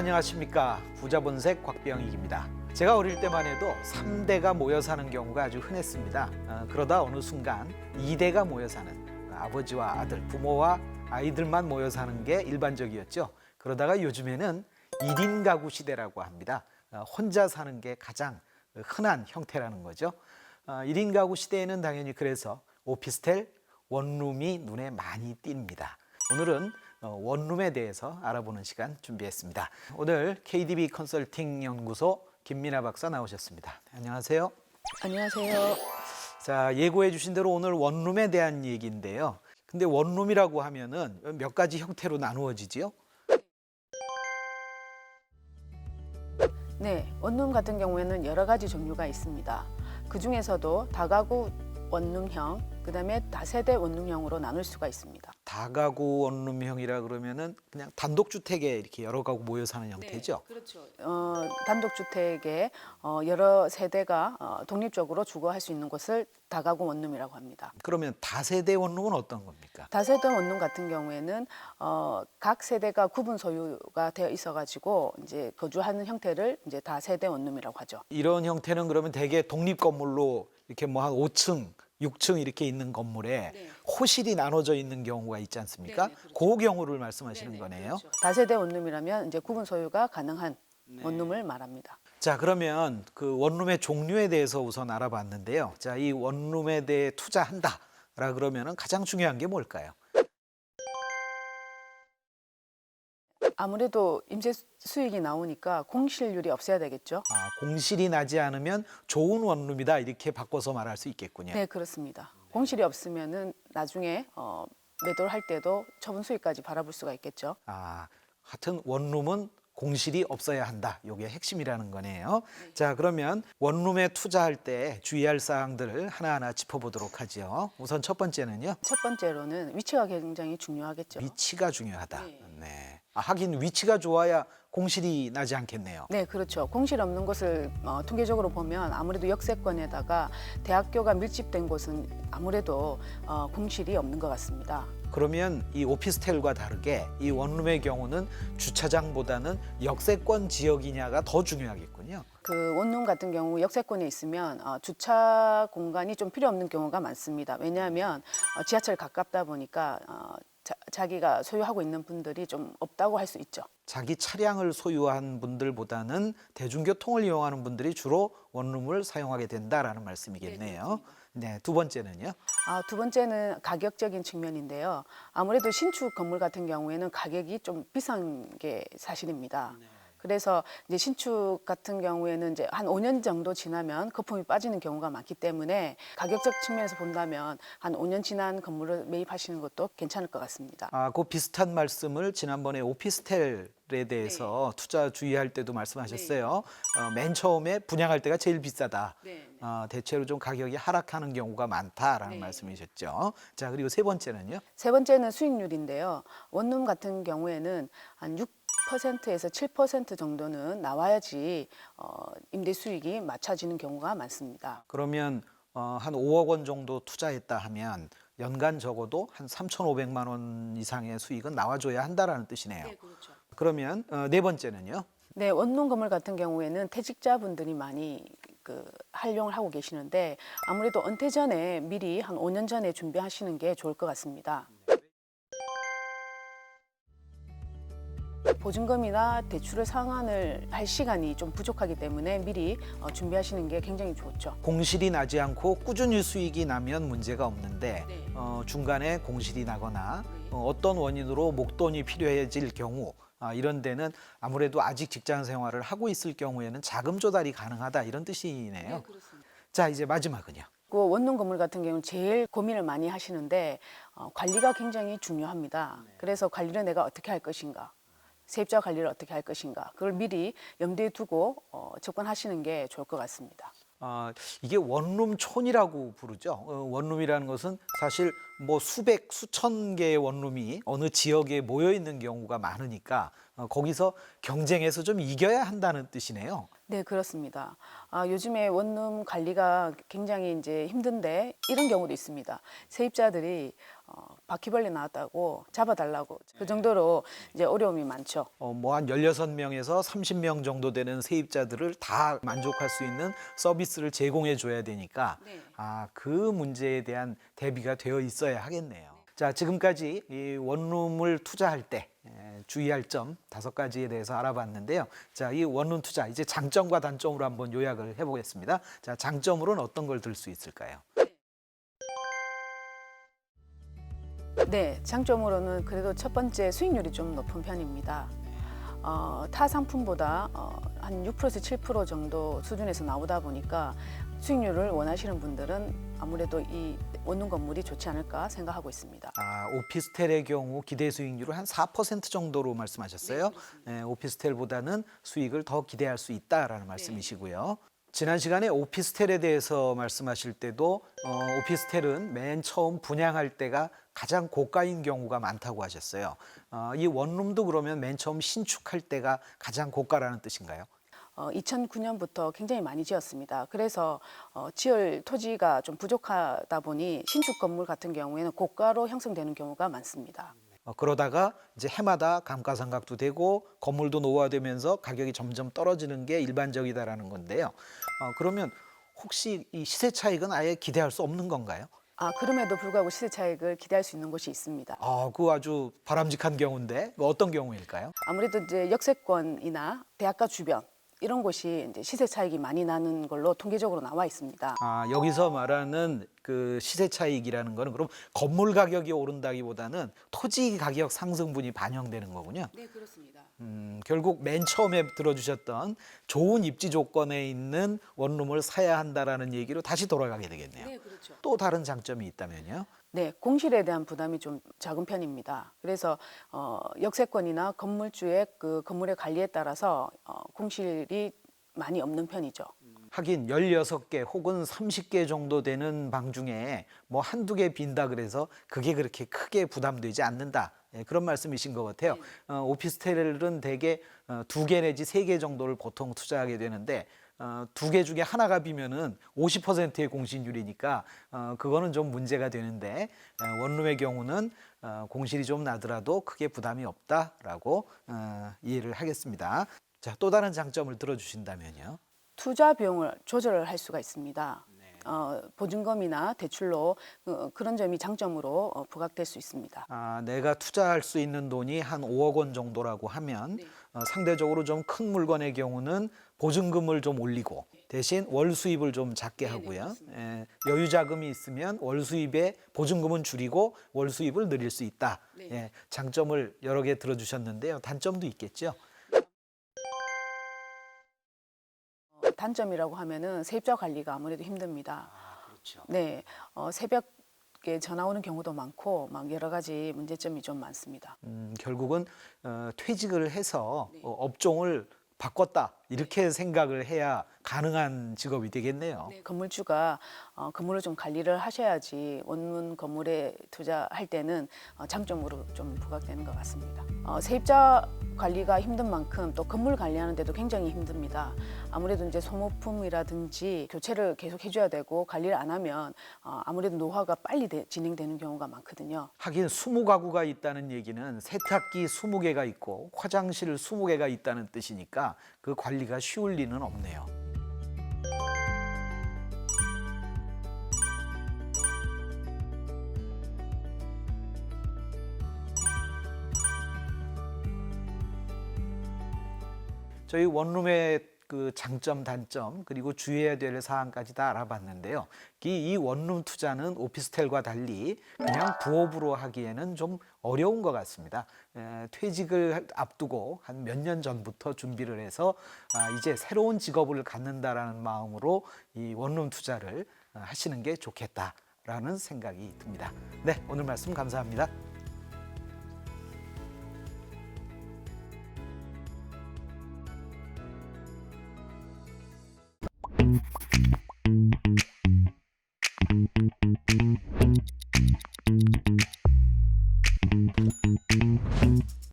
안녕하십니까. 부자본색 곽병익입니다. 제가 어릴 때만 해도 3대가 모여 사는 경우가 아주 흔했습니다. 그러다 어느 순간 2대가 모여 사는, 아버지와 아들, 부모와 아이들만 모여 사는 게 일반적이었죠. 그러다가 요즘에는 1인 가구 시대라고 합니다. 혼자 사는 게 가장 흔한 형태라는 거죠. 1인 가구 시대에는 당연히 그래서 오피스텔, 원룸이 눈에 많이 띕니다. 오늘은 원룸에 대해서 알아보는 시간 준비했습니다. 오늘 KDB 컨설팅 연구소 김민아 박사 나오셨습니다. 안녕하세요. 안녕하세요. 자, 예고해 주신 대로 오늘 원룸에 대한 얘기인데요. 근데 원룸이라고 하면은 몇 가지 형태로 나누어지지요? 네, 원룸 같은 경우에는 여러 가지 종류가 있습니다. 그 중에서도 다가구 원룸형, 그다음에 다세대 원룸형으로 나눌 수가 있습니다. 다가구 원룸형이라 그러면은 그냥 단독주택에 이렇게 여러 가구 모여 사는 형태죠? 네, 그렇죠. 단독주택에 여러 세대가 독립적으로 주거할 수 있는 곳을 다가구 원룸이라고 합니다. 그러면 다세대 원룸은 어떤 겁니까? 다세대 원룸 같은 경우에는 각 세대가 구분 소유가 되어 있어가지고 이제 거주하는 형태를 이제 다세대 원룸이라고 하죠. 이런 형태는 그러면 대개 독립 건물로 이렇게 뭐 한 5층, 6층 이렇게 있는 건물에 네. 호실이 나눠져 있는 경우가 있지 않습니까? 네, 네, 그렇죠. 그 경우를 말씀하시는 거네요. 그렇죠. 다세대 원룸이라면 이제 구분 소유가 가능한 원룸을 말합니다. 자, 그러면 그 원룸의 종류에 대해서 우선 알아봤는데요. 자, 이 원룸에 대해 투자한다라 그러면은 가장 중요한 게 뭘까요? 아무래도 임대 수익이 나오니까 공실률이 없어야 되겠죠. 공실이 나지 않으면 좋은 원룸이다 이렇게 바꿔서 말할 수 있겠군요. 네, 그렇습니다. 공실이 없으면은 나중에 매도를 할 때도 처분 수익까지 바라볼 수가 있겠죠. 하여튼 원룸은 공실이 없어야 한다. 이게 핵심이라는 거네요. 자, 그러면 원룸에 투자할 때 주의할 사항들을 하나하나 짚어보도록 하죠. 우선 첫 번째는요. 첫 번째로는 위치가 굉장히 중요하겠죠. 위치가 중요하다. 네. 네. 하긴 위치가 좋아야 공실이 나지 않겠네요. 네, 그렇죠. 공실 없는 곳을 통계적으로 보면 아무래도 역세권에다가 대학교가 밀집된 곳은 아무래도 공실이 없는 것 같습니다. 그러면 이 오피스텔과 다르게 이 원룸의 경우는 주차장보다는 역세권 지역이냐가 더 중요하겠군요. 그 원룸 같은 경우 역세권에 있으면 주차 공간이 좀 필요 없는 경우가 많습니다. 왜냐하면 지하철 가깝다 보니까 자기가 소유하고 있는 분들이 좀 없다고 할 수 있죠. 자기 차량을 소유한 분들보다는 대중교통을 이용하는 분들이 주로 원룸을 사용하게 된다라는 말씀이겠네요. 네, 두 번째는요. 두 번째는 가격적인 측면인데요. 아무래도 신축 건물 같은 경우에는 가격이 좀 비싼 게 사실입니다. 그래서 이제 신축 같은 경우에는 이제 한 5년 정도 지나면 거품이 빠지는 경우가 많기 때문에 가격적 측면에서 본다면 한 5년 지난 건물을 매입하시는 것도 괜찮을 것 같습니다. 그 비슷한 말씀을 지난번에 오피스텔에 대해서 투자 주의할 때도 말씀하셨어요. 맨 처음에 분양할 때가 제일 비싸다. 대체로 좀 가격이 하락하는 경우가 많다라는 말씀이셨죠. 자, 그리고 세 번째는요. 세 번째는 수익률인데요. 원룸 같은 경우에는 한 6%에서 7% 정도는 나와야지 임대 수익이 맞춰지는 경우가 많습니다. 그러면 한 5억 원 정도 투자했다 하면 연간 적어도 한 3,500만 원 이상의 수익은 나와줘야 한다라는 뜻이네요. 네, 그렇죠. 그러면 네 번째는요. 네, 원룸 건물 같은 경우에는 퇴직자분들이 많이 활용을 하고 계시는데 아무래도 은퇴 전에 미리 한 5년 전에 준비하시는 게 좋을 것 같습니다. 보증금이나 대출을 상환을 할 시간이 좀 부족하기 때문에 미리 준비하시는 게 굉장히 좋죠. 공실이 나지 않고 꾸준히 수익이 나면 문제가 없는데 중간에 공실이 나거나 어떤 원인으로 목돈이 필요해질 경우 이런 데는 아무래도 아직 직장 생활을 하고 있을 경우에는 자금 조달이 가능하다 이런 뜻이네요. 네, 그렇습니다. 자, 이제 마지막은요. 그 원룸 건물 같은 경우는 제일 고민을 많이 하시는데 관리가 굉장히 중요합니다. 그래서 관리를 내가 어떻게 할 것인가, 세입자 관리를 어떻게 할 것인가, 그걸 미리 염두에 두고 접근하시는 게 좋을 것 같습니다. 이게 원룸촌이라고 부르죠. 원룸이라는 것은 사실 뭐 수백, 수천 개의 원룸이 어느 지역에 모여 있는 경우가 많으니까 거기서 경쟁해서 좀 이겨야 한다는 뜻이네요. 네, 그렇습니다. 요즘에 원룸 관리가 굉장히 이제 힘든데 이런 경우도 있습니다. 세입자들이 바퀴벌레 나왔다고 잡아달라고 그 정도로 이제 어려움이 많죠. 뭐 한 16명에서 30명 정도 되는 세입자들을 다 만족할 수 있는 서비스를 제공해 줘야 되니까 네. 그 문제에 대한 대비가 되어 있어야 하겠네요. 자, 지금까지 이 원룸을 투자할 때 주의할 점 5가지에 대해서 알아봤는데요. 자, 이 원룸 투자 이제 장점과 단점으로 한번 요약을 해보겠습니다. 자, 장점으로는 어떤 걸 들 수 있을까요? 네, 장점으로는 그래도 첫 번째 수익률이 좀 높은 편입니다. 타 상품보다 한 6%에서 7% 정도 수준에서 나오다 보니까 수익률을 원하시는 분들은 아무래도 이 원룸 건물이 좋지 않을까 생각하고 있습니다. 오피스텔의 경우 기대 수익률을 한 4% 정도로 말씀하셨어요. 네, 오피스텔보다는 수익을 더 기대할 수 있다라는 말씀이시고요. 지난 시간에 오피스텔에 대해서 말씀하실 때도 오피스텔은 맨 처음 분양할 때가 가장 고가인 경우가 많다고 하셨어요. 이 원룸도 그러면 맨 처음 신축할 때가 가장 고가라는 뜻인가요? 2009년부터 굉장히 많이 지었습니다. 그래서 지을 토지가 좀 부족하다 보니 신축 건물 같은 경우에는 고가로 형성되는 경우가 많습니다. 그러다가 이제 해마다 감가상각도 되고 건물도 노후화되면서 가격이 점점 떨어지는 게 일반적이다라는 건데요. 그러면 혹시 이 시세 차익은 아예 기대할 수 없는 건가요? 그럼에도 불구하고 시세 차익을 기대할 수 있는 곳이 있습니다. 그거 아주 바람직한 경우인데 어떤 경우일까요? 아무래도 이제 역세권이나 대학가 주변 이런 곳이 이제 시세 차익이 많이 나는 걸로 통계적으로 나와 있습니다. 여기서 말하는 그 시세 차익이라는 거는 그럼 건물 가격이 오른다기보다는 토지 가격 상승분이 반영되는 거군요. 네, 그렇습니다. 결국 맨 처음에 들어주셨던 좋은 입지 조건에 있는 원룸을 사야 한다라는 얘기로 다시 돌아가게 되겠네요. 네, 그렇죠. 또 다른 장점이 있다면요? 네, 공실에 대한 부담이 좀 작은 편입니다. 그래서 역세권이나 건물주의 그 건물의 관리에 따라서 공실이 많이 없는 편이죠. 하긴 16개 혹은 30개 정도 되는 방 중에 뭐 한두 개 빈다 그래서 그게 그렇게 크게 부담되지 않는다. 그런 말씀이신 것 같아요. 오피스텔은 대개 2개 내지 3개 정도를 보통 투자하게 되는데 2개 중에 하나가 비면은 50%의 공실률이니까 그거는 좀 문제가 되는데 원룸의 경우는 공실이 좀 나더라도 크게 부담이 없다라고 이해를 하겠습니다. 자, 또 다른 장점을 들어주신다면요. 투자 비용을 조절을 할 수가 있습니다. 보증금이나 대출로 그런 점이 장점으로 부각될 수 있습니다. 내가 투자할 수 있는 돈이 한 5억 원 정도라고 하면 상대적으로 좀 큰 물건의 경우는 보증금을 좀 올리고 대신 월 수입을 좀 작게 하고요. 여유 자금이 있으면 월 수입에 보증금은 줄이고 월 수입을 늘릴 수 있다. 장점을 여러 개 들어주셨는데요. 단점도 있겠죠. 단점이라고 하면은 세입자 관리가 아무래도 힘듭니다. 그렇죠. 네, 새벽에 전화 오는 경우도 많고 막 여러 가지 문제점이 좀 많습니다. 결국은 퇴직을 해서 업종을 바꿨다 이렇게 생각을 해야 가능한 직업이 되겠네요. 건물주가 건물을 좀 관리를 하셔야지 원룸 건물에 투자할 때는 장점으로 좀 부각되는 것 같습니다. 세입자 관리가 힘든 만큼 또 건물 관리하는데도 굉장히 힘듭니다. 아무래도 이제 소모품이라든지 교체를 계속 해줘야 되고 관리를 안 하면 아무래도 노후화가 빨리 진행되는 경우가 많거든요. 하긴 20가구가 있다는 얘기는 세탁기 20개가 있고 화장실 20개가 있다는 뜻이니까 그 관리가 쉬울 리는 없네요. 저희 원룸의 그 장점, 단점 그리고 주의해야 될 사항까지 다 알아봤는데요. 이 원룸 투자는 오피스텔과 달리 그냥 부업으로 하기에는 좀 어려운 것 같습니다. 퇴직을 앞두고 한 몇 년 전부터 준비를 해서 이제 새로운 직업을 갖는다라는 마음으로 이 원룸 투자를 하시는 게 좋겠다라는 생각이 듭니다. 네, 오늘 말씀 감사합니다.